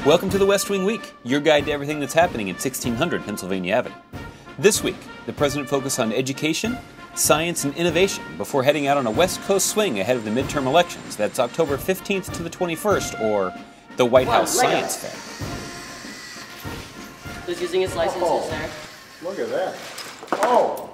Welcome to the West Wing Week, your guide to everything that's happening at 1600 Pennsylvania Avenue. This week, the president focused on education, science, and innovation before heading out on a West Coast swing ahead of the midterm elections. That's October 15th to the 21st, or the White House Science Fair. Who's using his licenses there? Look at that. Oh!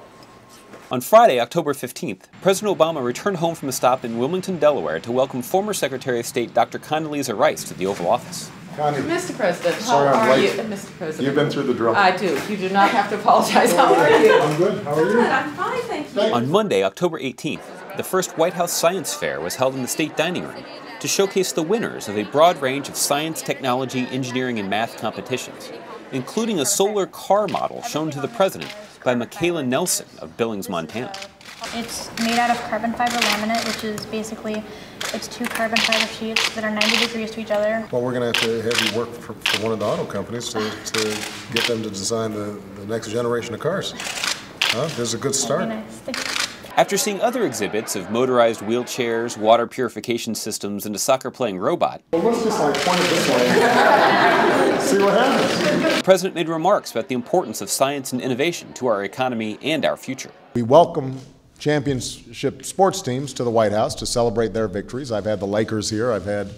On Friday, October 15th, President Obama returned home from a stop in Wilmington, Delaware to welcome former Secretary of State Dr. Condoleezza Rice to the Oval Office. Connie, Mr. President, sorry how I'm are late. you? Mr. President. You've been through the drill. I do. You do not have to apologize. How are you? I'm good. How are you? Good. I'm fine, thank you. On Monday, October 18th, the first White House Science Fair was held in the State Dining Room to showcase the winners of a broad range of science, technology, engineering, and math competitions, including a solar car model shown to the president by Michaela Nelson of Billings, Montana. It's made out of carbon fiber laminate, which is basically, it's two carbon fiber sheets that are 90 degrees to each other. Well, we're going to have you work for one of the auto companies to get them to design the next generation of cars. Huh? There's a good start. That'd be nice. Thank you. After seeing other exhibits of motorized wheelchairs, water purification systems, and a soccer-playing robot, Well, let's just point it this way. See what happens. the president made remarks about the importance of science and innovation to our economy and our future. We welcome championship sports teams to the White House to celebrate their victories. I've had the Lakers here. I've had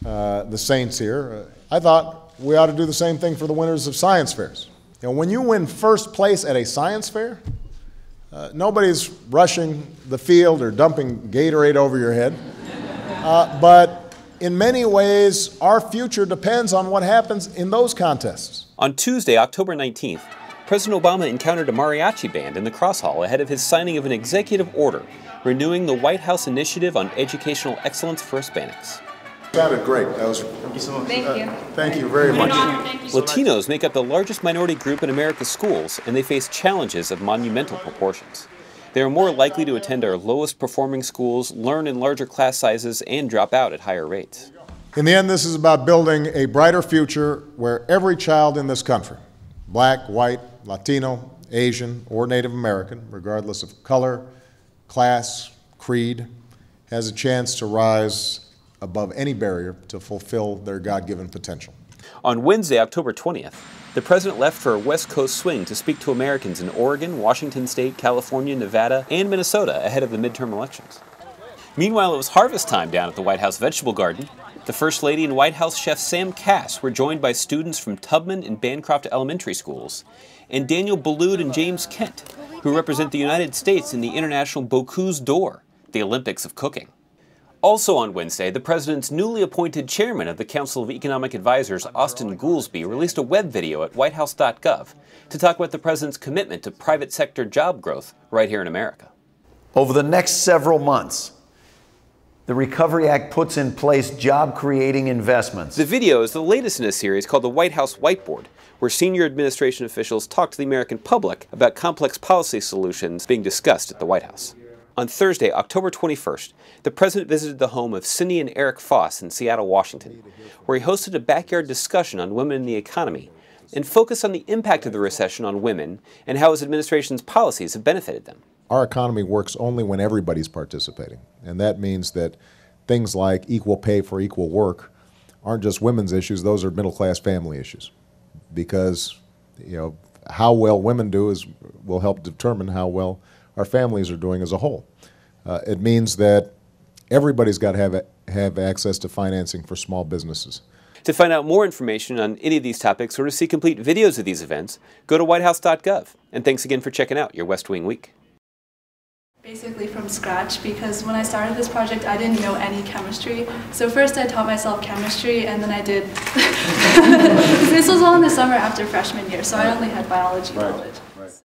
the Saints here. I thought we ought to do the same thing for the winners of science fairs. You know, when you win first place at a science fair, nobody's rushing the field or dumping Gatorade over your head. But in many ways, our future depends on what happens in those contests. On Tuesday, October 19th, President Obama encountered a mariachi band in the Cross Hall ahead of his signing of an executive order renewing the White House Initiative on Educational Excellence for Hispanics. Sounded great. That was, thank you so much. Thank you. Thank you very much. Latinos make up the largest minority group in America's schools, and they face challenges of monumental proportions. They are more likely to attend our lowest performing schools, learn in larger class sizes, and drop out at higher rates. In the end, this is about building a brighter future where every child in this country, black, white, Latino, Asian, or Native American, regardless of color, class, creed, has a chance to rise above any barrier to fulfill their God-given potential. On Wednesday, October 20th, the president left for a West Coast swing to speak to Americans in Oregon, Washington State, California, Nevada, and Minnesota ahead of the midterm elections. Meanwhile, it was harvest time down at the White House Vegetable Garden. The First Lady and White House Chef Sam Kass were joined by students from Tubman and Bancroft Elementary Schools, and Daniel Boulud and James Kent, who represent the United States in the International Bocuse d'Or, the Olympics of cooking. Also on Wednesday, the president's newly appointed chairman of the Council of Economic Advisors, Austin Goolsbee, released a web video at whitehouse.gov to talk about the president's commitment to private sector job growth right here in America. Over the next several months, the Recovery Act puts in place job-creating investments. The video is the latest in a series called the White House Whiteboard, where senior administration officials talk to the American public about complex policy solutions being discussed at the White House. On Thursday, October 21st, the president visited the home of Cindy and Eric Foss in Seattle, Washington, where he hosted a backyard discussion on women in the economy and focused on the impact of the recession on women and how his administration's policies have benefited them. Our economy works only when everybody's participating, and that means that things like equal pay for equal work aren't just women's issues, those are middle-class family issues. Because, you know, how well women do will help determine how well our families are doing as a whole. It means that everybody's got to have access to financing for small businesses. To find out more information on any of these topics or to see complete videos of these events, go to whitehouse.gov. And thanks again for checking out your West Wing Week. Basically from scratch, because when I started this project I didn't know any chemistry. So first I taught myself chemistry, and then I did this was all in the summer after freshman year, so I only had biology knowledge.